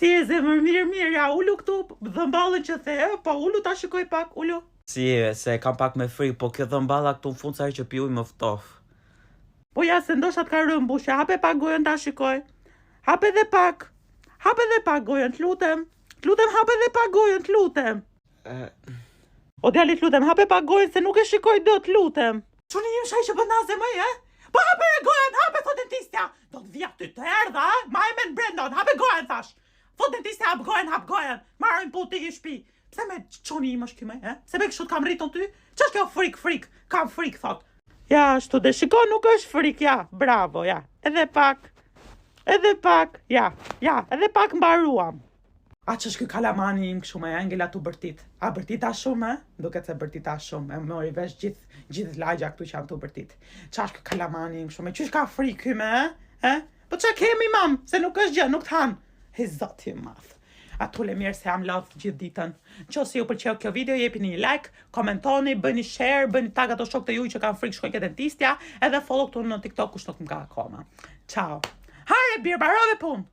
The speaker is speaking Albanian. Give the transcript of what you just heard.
Si e zemër, mirë, ja, ullu këtu, dhëmballën që the, po ullu ta shikoj pak, ullu. Si e, se kam pak me frikë, po kjo dhëmballa këtu në fund sa herë që pi ujë më ftof. Po ja, se ndoshta të ka rënë mbushja, hape pak gojën ta shikoj. Hape dhe pak gojën, t'lutem, hape dhe pak gojën, t'lutem. O djali, t'lutem, hape pak gojën, se nuk e shikoj dot, t'lutem. Qoni im shaj që bënaze më, Po hape e gojën, hape, thot dentistja. Do të vija ty të erdha, ma e men brendon, hape gojën, thash. Thot dentistja, hap gojën, marrën puti i shpi. Pse me qoni im është këmë, Se me kështu t'kam rriton ty? Qa është kjo frik, kam frik, thot. Ja, ashtu dhe shiko, nuk është frik, ja, bravo, ja. Edhe pak, ja, edhe pak mbaruam. A që është kë kalamani im këshume, ngela tu bërtit. A bërtita shumë, Duket se bërtita shumë, e mori vesh gjithë lagja këtu që jam tu bërtit. Qa është kë kalamani im këshume, qysh ka frikë me, Po qa kemi mam, se nuk është gjë, nuk t'han. He zoti madh. Atule mirë se jam lodh gjithë ditën. Nëse ju pëlqeu kjo video, jepini një like, komentoni, bëni share, bëni tag ato shokët e juaj që kanë frikë shkojnë ke dentistja, edhe follow këtu në TikTok kush nuk më ka akoma. Ciao. Hare, birë barove punë.